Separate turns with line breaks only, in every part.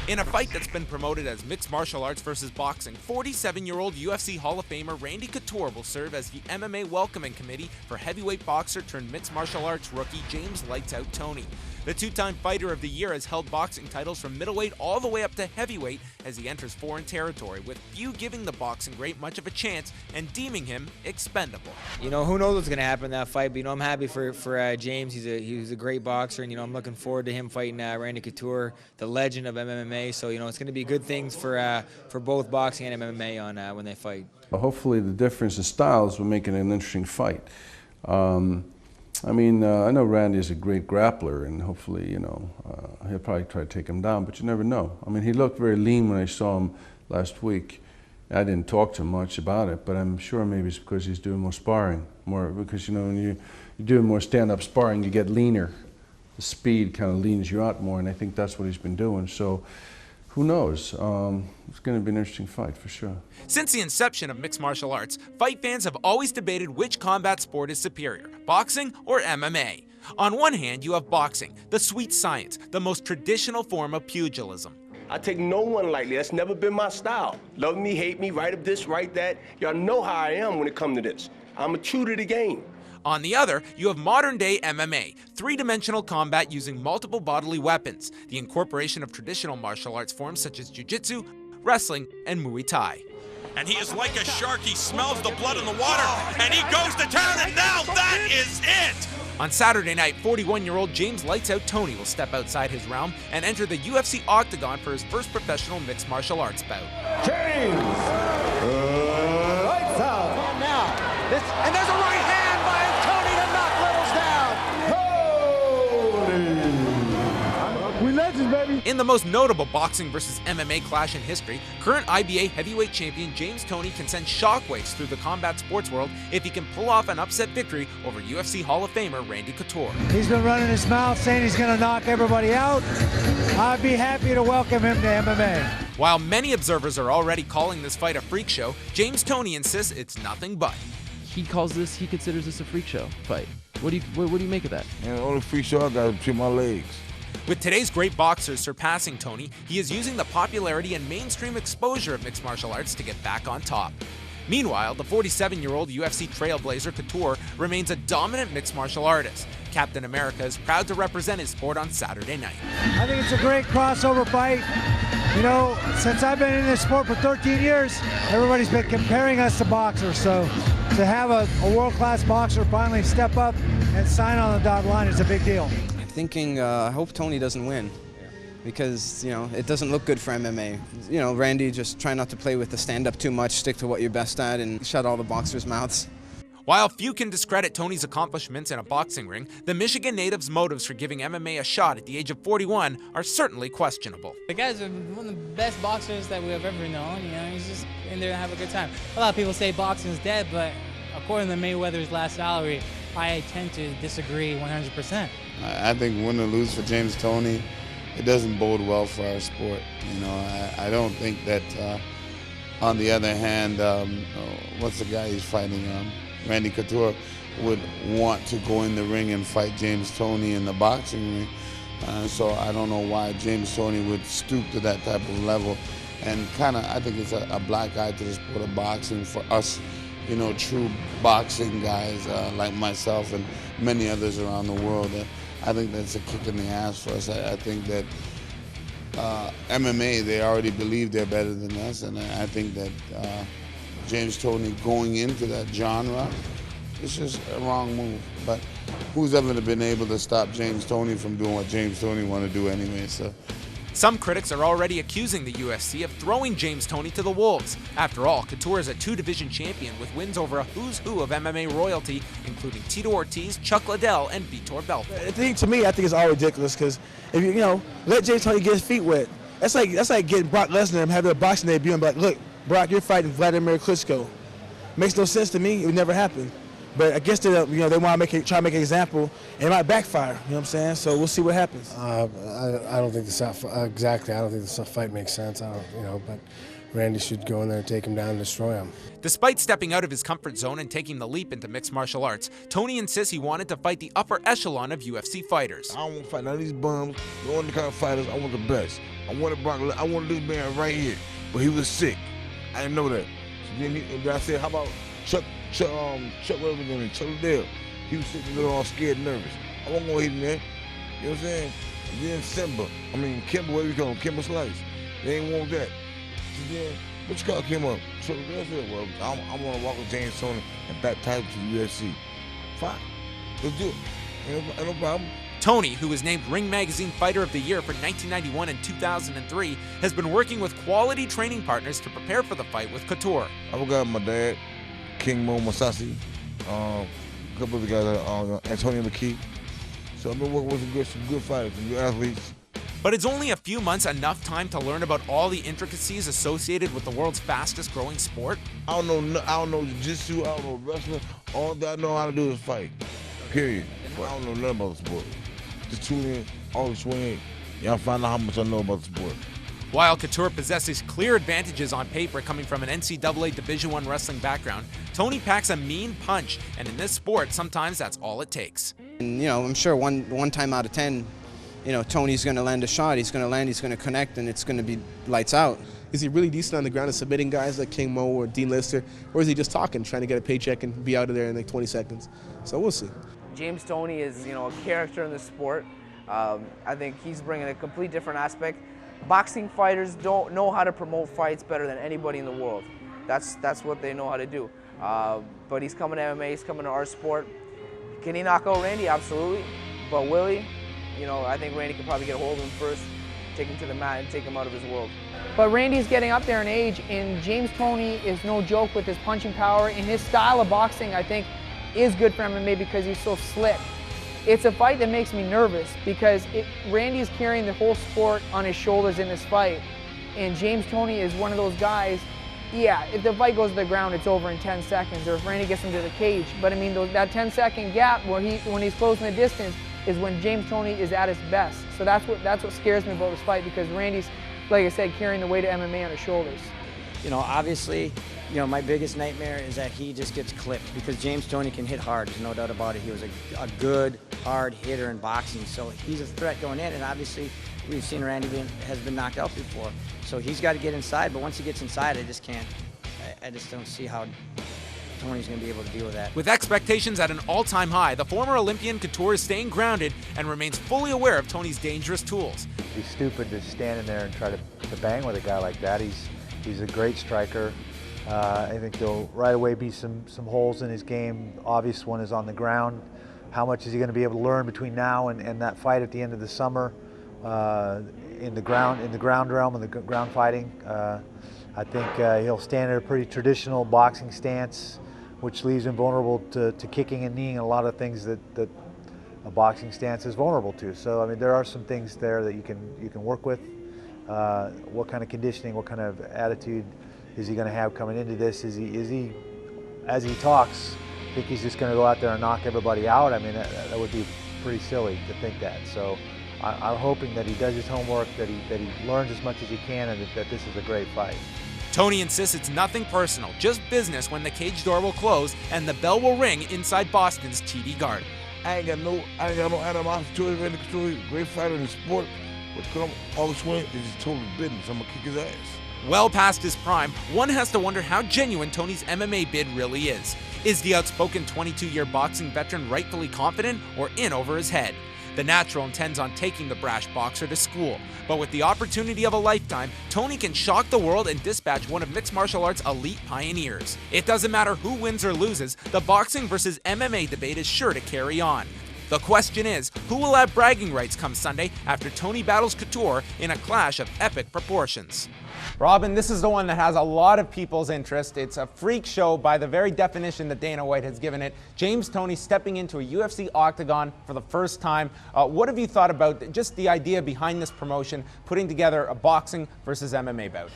In a fight that's been promoted as mixed martial arts versus boxing, 47-year-old UFC Hall of Famer Randy Couture will serve as the MMA welcoming committee for heavyweight boxer turned mixed martial arts rookie James "Lights Out" Toney. The two-time Fighter of the Year has held boxing titles from middleweight all the way up to heavyweight as he enters foreign territory, with few giving the boxing great much of a chance and deeming him expendable.
You know, who knows what's going to happen in that fight, but, you know, I'm happy for James. He's a great boxer, and, you know, I'm looking forward to him fighting Randy Couture, the legend of MMA. So, you know, it's going to be good things for both boxing and MMA on when they fight.
Hopefully the difference in styles will make it an interesting fight. I know Randy is a great grappler, and hopefully, you know, he'll probably try to take him down, but you never know. I mean, he looked very lean when I saw him last week. I didn't talk to him much about it, but I'm sure maybe it's because he's doing more sparring, because, you know, when you're doing more stand-up sparring, you get leaner. The speed kind of leans you out more, and I think that's what he's been doing. So, who knows? It's going to be an interesting fight for sure.
Since the inception of mixed martial arts, fight fans have always debated which combat sport is superior, boxing or MMA. On one hand, you have boxing, the sweet science, the most traditional form of pugilism.
I take no one lightly. That's never been my style. Love me, hate me, write up this, write that. Y'all know how I am when it comes to this. I'm a true to the game.
On the other, you have modern-day MMA, three-dimensional combat using multiple bodily weapons, the incorporation of traditional martial arts forms such as jiu-jitsu, wrestling, and Muay Thai.
And he is like a shark. He smells the blood in the water, and he goes to town, and now that is it!
On Saturday night, 41-year-old James "Lights Out" Toney will step outside his realm and enter the UFC Octagon for his first professional mixed martial arts bout.
James, lights out. And now, and there's a right hand by Toney to knock Littles down. Holy! We legends, baby.
In the most notable boxing versus MMA clash in history, current IBA heavyweight champion James Toney can send shockwaves through the combat sports world if he can pull off an upset victory over UFC Hall of Famer Randy Couture.
He's been running his mouth saying he's going to knock everybody out. I'd be happy to welcome him to MMA.
While many observers are already calling this fight a freak show, James Toney insists it's nothing but.
He considers this a freak show fight. What do you make of that?
And the only freak show I got is between my legs.
With today's great boxers surpassing Toney, he is using the popularity and mainstream exposure of mixed martial arts to get back on top. Meanwhile, the 47-year-old UFC trailblazer Couture remains a dominant mixed martial artist. Captain America is proud to represent his sport on Saturday night.
I think it's a great crossover fight. You know, since I've been in this sport for 13 years, everybody's been comparing us to boxers. So to have a world-class boxer finally step up and sign on the dotted line is a big deal.
I hope Toney doesn't win, because, you know, it doesn't look good for MMA. You know, Randy, just try not to play with the stand-up too much, stick to what you're best at, and shut all the boxers' mouths.
While few can discredit Toney's accomplishments in a boxing ring, the Michigan native's motives for giving MMA a shot at the age of 41 are certainly questionable.
The guy's one of the best boxers that we have ever known. You know, he's just in there to have a good time. A lot of people say boxing's dead, but according to Mayweather's last salary, I tend to disagree 100%.
I think win or lose for James Toney, it doesn't bode well for our sport. You know, I don't think that, on the other hand, what's the guy he's fighting? Randy Couture would want to go in the ring and fight James Toney in the boxing ring. So I don't know why James Toney would stoop to that type of level. And I think it's a black eye to the sport of boxing for us, you know, true boxing guys like myself and many others around the world. I think that's a kick in the ass for us. I think that MMA, they already believe they're better than us, and I think that James Toney going into that genre, it's just a wrong move. But who's ever been able to stop James Toney from doing what James Toney want to do anyway? So.
Some critics are already accusing the UFC of throwing James Toney to the wolves. After all, Couture is a two-division champion with wins over a who's who of MMA royalty, including Tito Ortiz, Chuck Liddell, and Vitor Belfort.
I think it's all ridiculous, because if you know, let James Toney get his feet wet. That's like getting Brock Lesnar and having a boxing debut and be like, look, Brock, you're fighting Vladimir Klitschko. Makes no sense to me. It would never happen. But I guess they want to try to make an example, and it might backfire. You know what I'm saying? So we'll see what happens.
I don't think exactly. I don't think this fight makes sense. But Randy should go in there and take him down and destroy him.
Despite stepping out of his comfort zone and taking the leap into mixed martial arts, Toney insists he wanted to fight the upper echelon of UFC fighters.
I don't want to fight none of these bums, the only kind of fighters. I want the best.
I wanted this man right here, but he was sick. I didn't know that. So then I said, how about Chuck whatever his name is, Chuck Liddell. He was sitting there all scared and nervous. I wasn't gonna hit him there. You know what I'm saying? And then Kimber, whatever you call him, Kimber Slice. They ain't want that. So then, which guy came up? So they said, well, I want to walk with James Toney and baptize him to the UFC. Fine, let's do it. Ain't no problem.
Toney, who was named Ring Magazine Fighter of the Year for 1991 and 2003, has been working with quality training partners to prepare for the fight with Couture.
I forgot my dad, King Mo Masasi, a couple of the guys, Antonio McKee. So I've been working with some good fighters, some good athletes.
But it's only a few months enough time to learn about all the intricacies associated with the world's fastest growing sport?
I don't know jiu-jitsu, I don't know wrestling. All that I know how to do is fight, period. But I don't know nothing about the sport. Just tune in, always swing. Y'all find out how much I know about the sport.
While Couture possesses clear advantages on paper coming from an NCAA Division I wrestling background, Toney packs a mean punch, and in this sport, sometimes that's all it takes.
And, I'm sure one time out of 10, Toney's going to land a shot, he's going to land, he's going to connect, and it's going to be lights out.
Is he really decent on the ground and submitting guys like King Mo or Dean Lister, or is he just talking, trying to get a paycheck and be out of there in like 20 seconds? So we'll see.
James Toney is, a character in the sport. I think he's bringing a complete different aspect. Boxing fighters don't know how to promote fights better than anybody in the world. That's what they know how to do. But he's coming to MMA, he's coming to our sport. Can he knock out Randy? Absolutely. But will he? I think Randy could probably get a hold of him first, take him to the mat and take him out of his world.
But Randy's getting up there in age, and James Toney is no joke with his punching power, and his style of boxing, I think, is good for MMA because he's so slick. It's a fight that makes me nervous because Randy's carrying the whole sport on his shoulders in this fight, and James Toney is one of those guys, yeah, if the fight goes to the ground, it's over in 10 seconds, or if Randy gets him to the cage. But I mean, that 10-second gap when he's closing the distance is when James Toney is at his best. So that's what scares me about this fight, because Randy's, like I said, carrying the weight of MMA on his shoulders.
Obviously, my biggest nightmare is that he just gets clipped, because James Toney can hit hard. There's no doubt about it. He was a good, hard hitter in boxing, so he's a threat going in. And obviously, we've seen Randy has been knocked out before, so he's got to get inside. But once he gets inside, I just don't see how Toney's going to be able to deal with that.
With expectations at an all-time high, the former Olympian Couture is staying grounded and remains fully aware of Toney's dangerous tools.
It'd be stupid to stand in there and try to bang with a guy like that. He's a great striker. I think there'll right away be some holes in his game. The obvious one is on the ground. How much is he going to be able to learn between now and that fight at the end of the summer in the ground realm and the ground fighting? I think he'll stand at a pretty traditional boxing stance, which leaves him vulnerable to kicking and kneeing and a lot of things that a boxing stance is vulnerable to. So I mean, there are some things there that you can work with. What kind of conditioning, what kind of attitude is he going to have coming into this? Is he, as he talks, think he's just going to go out there and knock everybody out? I mean, that would be pretty silly to think that. So I'm hoping that he does his homework, that he learns as much as he can, and that this is a great fight.
Toney insists it's nothing personal, just business when the cage door will close and the bell will ring inside Boston's TD Garden.
I ain't got no animosity to it. Randy Couture, great fighter in the sport, but come August 20th, it's just total business. I'm gonna kick his ass.
Well past his prime, one has to wonder how genuine Toney's MMA bid really is. Is the outspoken 22-year boxing veteran rightfully confident or in over his head? The natural intends on taking the brash boxer to school, but with the opportunity of a lifetime, Toney can shock the world and dispatch one of mixed martial arts' elite pioneers. It doesn't matter who wins or loses, the boxing versus MMA debate is sure to carry on. The question is, who will have bragging rights come Sunday after Toney battles Couture in a clash of epic proportions?
Robin, this is the one that has a lot of people's interest. It's a freak show by the very definition that Dana White has given it. James Toney stepping into a UFC Octagon for the first time. What have you thought about just the idea behind this promotion, putting together a boxing versus MMA bout?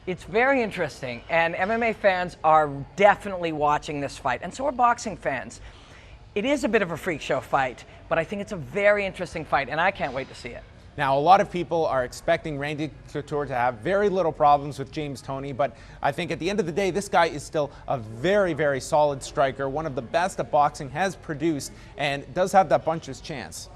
It's very interesting, and MMA fans are definitely watching this fight, and so are boxing fans. It is a bit of a freak show fight, but I think it's a very interesting fight, and I can't wait to see it.
Now, a lot of people are expecting Randy Couture to have very little problems with James Toney, but I think at the end of the day, this guy is still a very, very solid striker, one of the best that boxing has produced, and does have that puncher's chance.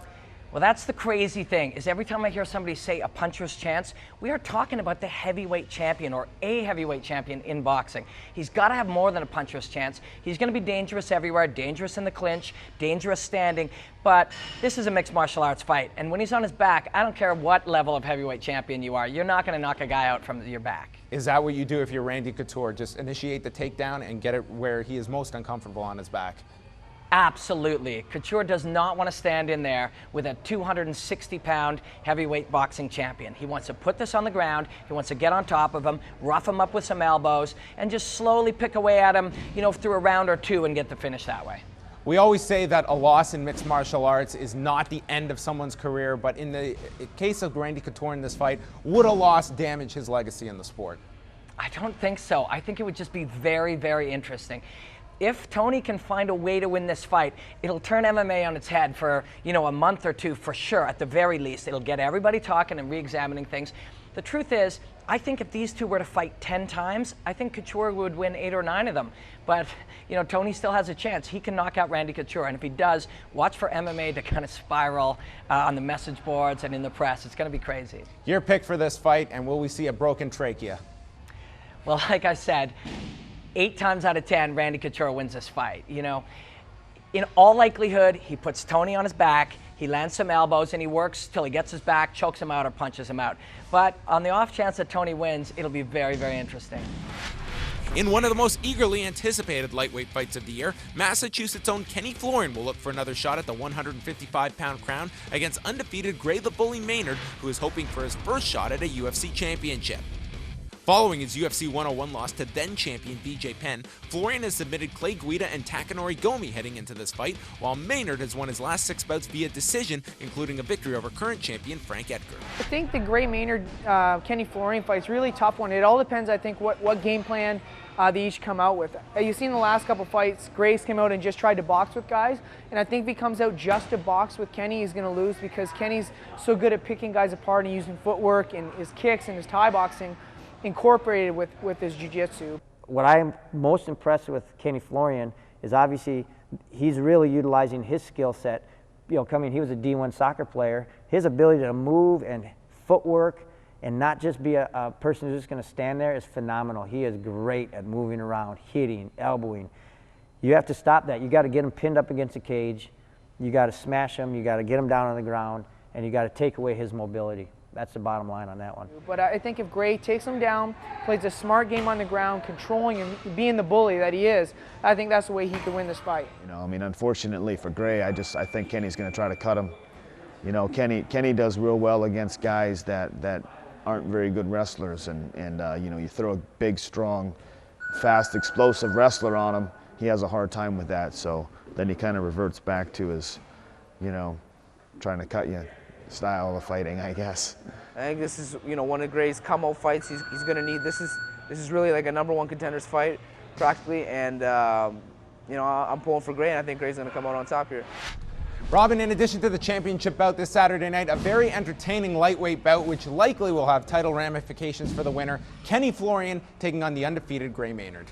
Well, that's the crazy thing, is every time I hear somebody say a puncher's chance, we are talking about the heavyweight champion or a heavyweight champion in boxing. He's got to have more than a puncher's chance. He's going to be dangerous everywhere, dangerous in the clinch, dangerous standing, but this is a mixed martial arts fight, and when he's on his back, I don't care what level of heavyweight champion you are, you're not going to knock a guy out from your back.
Is that what you do if you're Randy Couture? Just initiate the takedown and get it where he is most uncomfortable on his back?
Absolutely. Couture does not want to stand in there with a 260-pound heavyweight boxing champion. He wants to put this on the ground. He wants to get on top of him, rough him up with some elbows, and just slowly pick away at him, you know, through a round or two and get the finish that way.
We always say that a loss in mixed martial arts is not the end of someone's career, but in the case of Randy Couture in this fight, would a loss damage his legacy in the sport?
I don't think so. I think it would just be very, very interesting. If Toney can find a way to win this fight, it'll turn MMA on its head for, you know, a month or two for sure, at the very least. It'll get everybody talking and re-examining things. The truth is, I think if these two were to fight 10 times, I think Couture would win 8 or 9 of them. But, you know, Toney still has a chance. He can knock out Randy Couture, and if he does, watch for MMA to kind of spiral on the message boards and in the press. It's going to be crazy.
Your pick for this fight, and will we see a broken trachea?
Well, like I said, 8 times out of 10, Randy Couture wins this fight. You know, in all likelihood, he puts Toney on his back, he lands some elbows, and he works till he gets his back, chokes him out, or punches him out. But on the off chance that Toney wins, it'll be very, very interesting.
In one of the most eagerly anticipated lightweight fights of the year, Massachusetts' own Kenny Florian will look for another shot at the 155-pound crown against undefeated Gray the Bully Maynard, who is hoping for his first shot at a UFC championship. Following his UFC 101 loss to then-champion BJ Penn, Florian has submitted Clay Guida and Takanori Gomi heading into this fight, while Maynard has won his last 6 bouts via decision, including a victory over current champion Frank Edgar.
I think the Gray Maynard Kenny Florian fight is really tough one. It all depends, I think, what game plan they each come out with. You've seen the last couple fights, Gray's came out and just tried to box with guys, and I think if he comes out just to box with Kenny, he's going to lose because Kenny's so good at picking guys apart and using footwork and his kicks and his Thai boxing incorporated with his jiu-jitsu.
What I'm most impressed with Kenny Florian is obviously he's really utilizing his skill set. You know, he was a D1 soccer player. His ability to move and footwork and not just be a person who's just going to stand there is phenomenal. He is great at moving around, hitting, elbowing. You have to stop that. You got to get him pinned up against a cage. You got to smash him. You got to get him down on the ground, and you got to take away his mobility. That's the bottom line on that one.
But I think if Gray takes him down, plays a smart game on the ground, controlling and being the bully that he is, I think that's the way he could win this fight.
You know, I mean, unfortunately for Gray, I think Kenny's going to try to cut him. You know, Kenny does real well against guys that aren't very good wrestlers, and you know, you throw a big, strong, fast, explosive wrestler on him, he has a hard time with that. So then he kind of reverts back to his, you know, trying to cut you style of fighting, I guess.
I think this is, you know, one of Gray's come-out fights. He's going to need. This is really like a #1 contenders fight, practically, and you know, I'm pulling for Gray, and I think Gray's going to come out on top here.
Robin, in addition to the championship bout this Saturday night, a very entertaining lightweight bout, which likely will have title ramifications for the winner, Kenny Florian taking on the undefeated Gray Maynard.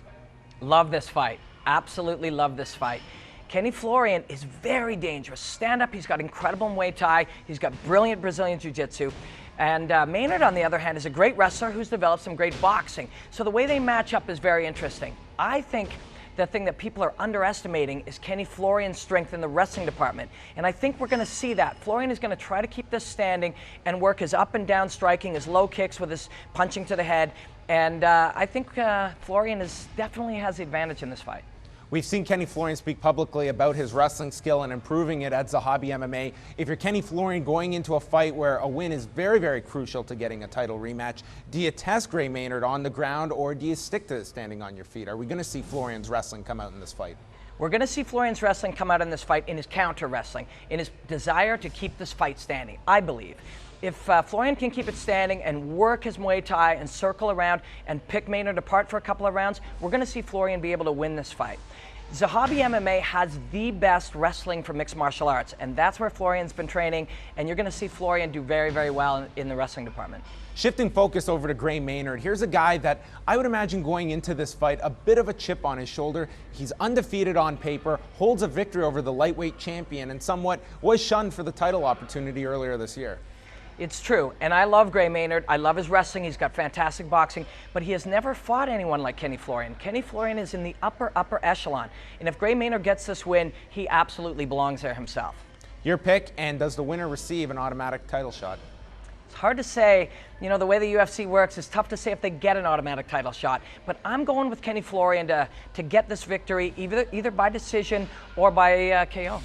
Love this fight. Absolutely love this fight. Kenny Florian is very dangerous. Stand up, he's got incredible Muay Thai, he's got brilliant Brazilian Jiu-Jitsu. And Maynard, on the other hand, is a great wrestler who's developed some great boxing. So the way they match up is very interesting. I think the thing that people are underestimating is Kenny Florian's strength in the wrestling department. And I think we're going to see that. Florian is going to try to keep this standing and work his up and down striking, his low kicks with his punching to the head. And I think Florian definitely has the advantage in this fight.
We've seen Kenny Florian speak publicly about his wrestling skill and improving it at Zahabi MMA. If you're Kenny Florian going into a fight where a win is very, very crucial to getting a title rematch, do you test Gray Maynard on the ground, or do you stick to standing on your feet? Are we going to see Florian's wrestling come out in this fight?
We're going to see Florian's wrestling come out in this fight in his counter wrestling, in his desire to keep this fight standing, I believe. If Florian can keep it standing and work his Muay Thai and circle around and pick Maynard apart for a couple of rounds, we're going to see Florian be able to win this fight. Zahabi MMA has the best wrestling for mixed martial arts, and that's where Florian's been training, and you're going to see Florian do very, very well in the wrestling department.
Shifting focus over to Gray Maynard, here's a guy that I would imagine going into this fight a bit of a chip on his shoulder. He's undefeated on paper, holds a victory over the lightweight champion, and somewhat was shunned for the title opportunity earlier this year.
It's true, and I love Gray Maynard. I love his wrestling. He's got fantastic boxing, but he has never fought anyone like Kenny Florian. Kenny Florian is in the upper echelon, and if Gray Maynard gets this win, he absolutely belongs there himself.
Your pick, and does the winner receive an automatic title shot?
It's hard to say. You know, the way the UFC works, it's tough to say if they get an automatic title shot. But I'm going with Kenny Florian to get this victory, either by decision or by KO.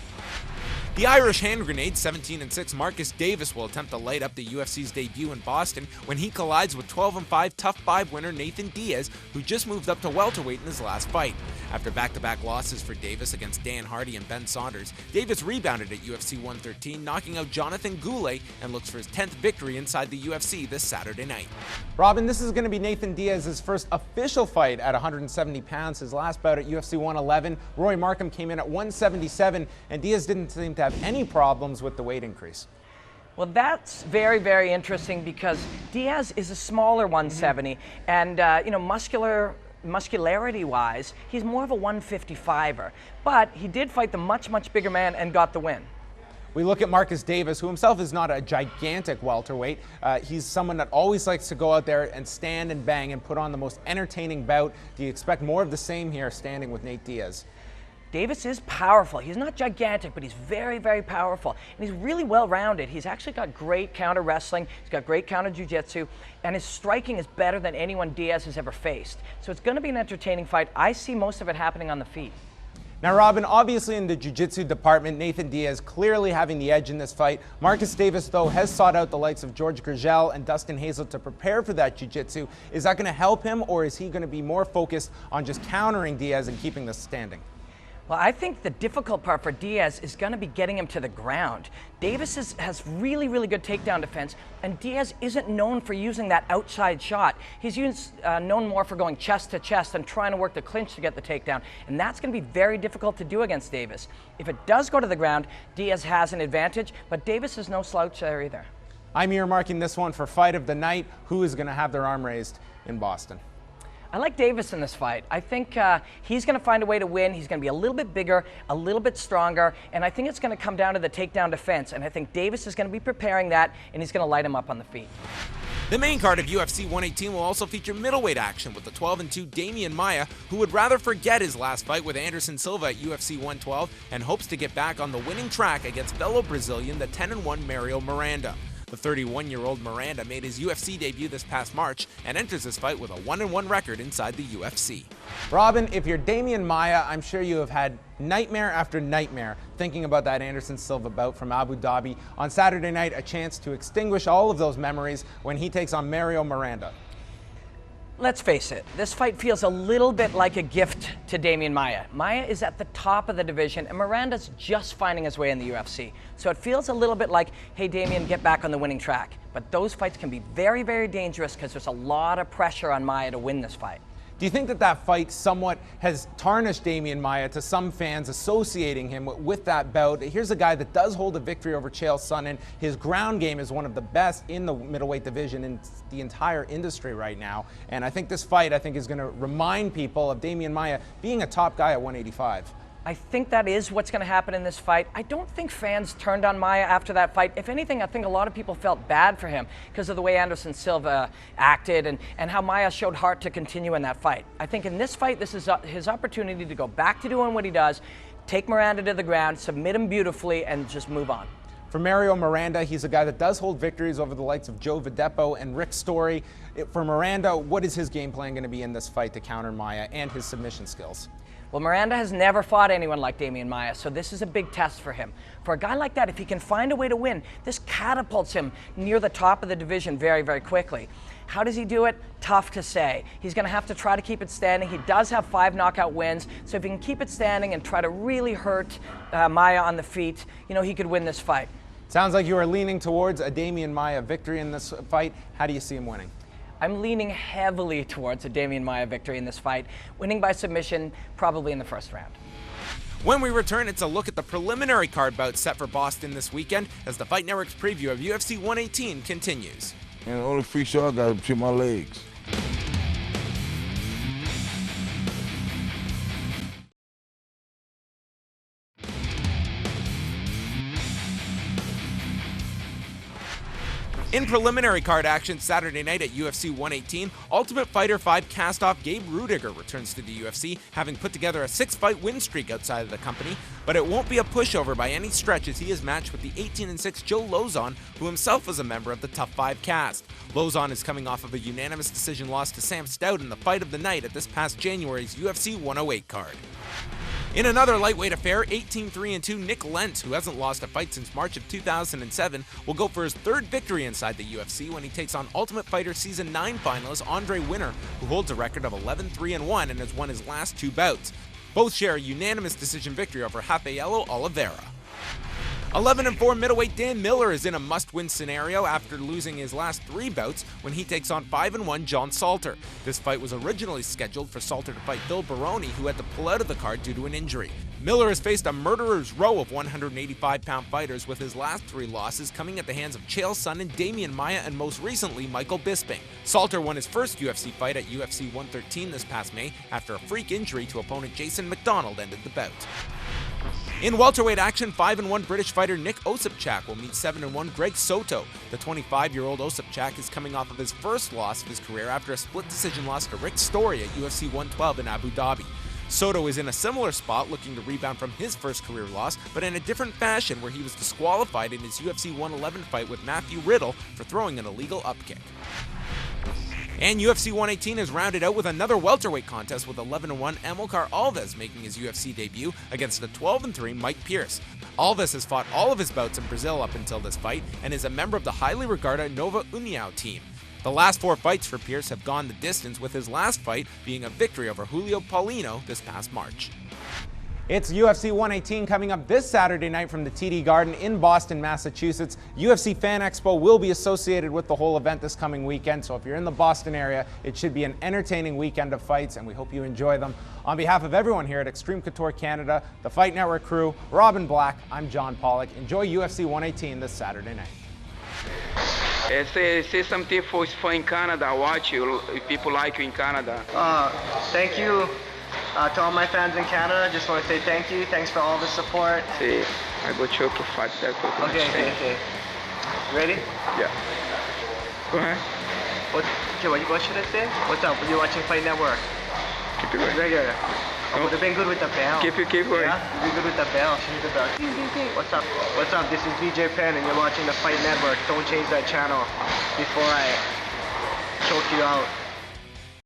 The Irish hand grenade 17-6 Marcus Davis will attempt to light up the UFC's debut in Boston when he collides with 12-5 Tough 5 winner Nathan Diaz, who just moved up to welterweight in his last fight. After back-to-back losses for Davis against Dan Hardy and Ben Saunders, Davis rebounded at UFC 113, knocking out Jonathan Goulet, and looks for his 10th victory inside the UFC this Saturday night.
Robin, this is going to be Nathan Diaz's first official fight at 170 pounds. His last bout at UFC 111, Roy Markham came in at 177, and Diaz didn't seem to have any problems with the weight increase.
Well, that's very, very interesting because Diaz is a smaller 170, and you know, muscularity-wise, he's more of a 155er. But he did fight the much, much bigger man and got the win.
We look at Marcus Davis, who himself is not a gigantic welterweight. He's someone that always likes to go out there and stand and bang and put on the most entertaining bout. Do you expect more of the same here standing with Nate Diaz?
Davis is powerful. He's not gigantic, but he's very, very powerful. And he's really well-rounded. He's actually got great counter wrestling. He's got great counter jiu-jitsu. And his striking is better than anyone Diaz has ever faced. So it's going to be an entertaining fight. I see most of it happening on the feet.
Now, Robin, obviously in the jiu-jitsu department, Nathan Diaz clearly having the edge in this fight. Marcus Davis, though, has sought out the likes of George Gurgel and Dustin Hazel to prepare for that jiu-jitsu. Is that going to help him, or is he going to be more focused on just countering Diaz and keeping this standing?
Well, I think the difficult part for Diaz is going to be getting him to the ground. Davis has really, really good takedown defense, and Diaz isn't known for using that outside shot. He's known more for going chest to chest and trying to work the clinch to get the takedown, and that's going to be very difficult to do against Davis. If it does go to the ground, Diaz has an advantage, but Davis is no slouch there either.
I'm earmarking this one for fight of the night. Who is going to have their arm raised in Boston?
I like Davis in this fight. I think he's going to find a way to win. He's going to be a little bit bigger, a little bit stronger, and I think it's going to come down to the takedown defense, and I think Davis is going to be preparing that, and he's going to light him up on the feet.
The main card of UFC 118 will also feature middleweight action with the 12-2 Demian Maia, who would rather forget his last fight with Anderson Silva at UFC 112 and hopes to get back on the winning track against fellow Brazilian, the 10-1 Mario Miranda. The 31-year-old Miranda made his UFC debut this past March and enters this fight with a 1-1 record inside the UFC.
Robin, if you're Demian Maia, I'm sure you have had nightmare after nightmare thinking about that Anderson Silva bout from Abu Dhabi. On Saturday night, a chance to extinguish all of those memories when he takes on Mario Miranda.
Let's face it, this fight feels a little bit like a gift to Demian Maia. Maia is at the top of the division, and Miranda's just finding his way in the UFC. So it feels a little bit like, hey, Demian, get back on the winning track. But those fights can be very, very dangerous because there's a lot of pressure on Maia to win this fight.
Do you think that that fight somewhat has tarnished Demian Maia to some fans associating him with that bout? Here's a guy that does hold a victory over Chael Sonnen. His ground game is one of the best in the middleweight division in the entire industry right now. And I think this fight, is going to remind people of Demian Maia being a top guy at 185.
I think that is what's going to happen in this fight. I don't think fans turned on Maia after that fight. If anything, I think a lot of people felt bad for him because of the way Anderson Silva acted and how Maia showed heart to continue in that fight. I think in this fight, this is his opportunity to go back to doing what he does, take Miranda to the ground, submit him beautifully, and just move on.
For Mario Miranda, he's a guy that does hold victories over the likes of Joe Videpo and Rick Story. For Miranda, what is his game plan going to be in this fight to counter Maia and his submission skills?
Well, Miranda has never fought anyone like Demian Maia, so this is a big test for him. For a guy like that, if he can find a way to win, this catapults him near the top of the division very, very quickly. How does he do it? Tough to say. He's going to have to try to keep it standing. He does have 5 knockout wins, so if he can keep it standing and try to really hurt Maia on the feet, he could win this fight.
Sounds like you are leaning towards a Demian Maia victory in this fight. How do you see him winning?
I'm leaning heavily towards a Demian Maia victory in this fight, winning by submission probably in the first round.
When we return, it's a look at the preliminary card bout set for Boston this weekend as the Fight Network's preview of UFC 118 continues.
And the only freak show I got is between my legs.
In preliminary card action Saturday night at UFC 118, Ultimate Fighter 5 cast-off Gabe Rudiger returns to the UFC, having put together a 6-fight win streak outside of the company, but it won't be a pushover by any stretch as he is matched with the 18-6 Joe Lozon, who himself was a member of the Tough 5 cast. Lozon is coming off of a unanimous decision loss to Sam Stout in the fight of the night at this past January's UFC 108 card. In another lightweight affair, 18-3-2 Nick Lentz, who hasn't lost a fight since March of 2007, will go for his third victory inside the UFC when he takes on Ultimate Fighter Season 9 finalist Andre Winner, who holds a record of 11-3-1 and has won his last 2 bouts. Both share a unanimous decision victory over Rafaelo Oliveira. 11-4 middleweight Dan Miller is in a must-win scenario after losing his last 3 bouts when he takes on 5-1 John Salter. This fight was originally scheduled for Salter to fight Phil Baroni, who had to pull out of the card due to an injury. Miller has faced a murderer's row of 185-pound fighters, with his last 3 losses coming at the hands of Chael Sonnen, Damian Maia, and most recently Michael Bisping. Salter won his first UFC fight at UFC 113 this past May after a freak injury to opponent Jason McDonald ended the bout. In welterweight action, 5-1 British fighter Nick Osipchak will meet 7-1 Greg Soto. The 25-year-old Osipchak is coming off of his first loss of his career after a split decision loss to Rick Story at UFC 112 in Abu Dhabi. Soto is in a similar spot, looking to rebound from his first career loss, but in a different fashion, where he was disqualified in his UFC 111 fight with Matthew Riddle for throwing an illegal upkick. And UFC 118 is rounded out with another welterweight contest, with 11-1 Amilcar Alves making his UFC debut against the 12-3 Mike Pierce. Alves has fought all of his bouts in Brazil up until this fight and is a member of the highly regarded Nova União team. The last 4 fights for Pierce have gone the distance, with his last fight being a victory over Julio Paulino this past March.
It's UFC 118 coming up this Saturday night from the TD Garden in Boston, Massachusetts. UFC Fan Expo will be associated with the whole event this coming weekend, so if you're in the Boston area, it should be an entertaining weekend of fights, and we hope you enjoy them. On behalf of everyone here at Extreme Couture Canada, the Fight Network crew, Robin Black, I'm John Pollock. Enjoy UFC 118 this Saturday night.
Say something for in Canada, watch you, people like you in Canada.
Thank you. To all my fans in Canada, just want to say thank you. Thanks for all the support.
See, I go choke to fight that.
Okay. Ready?
Yeah. Go ahead.
What should I say? What's up? Are you watching Fight Network?
Keep it going.
Regular. I would have been good with the bell.
Keep going.
Yeah, you've been good with the bell. Change the bell. What's up? What's up? This is BJ Penn, and you're watching the Fight Network. Don't change that channel before I choke you out.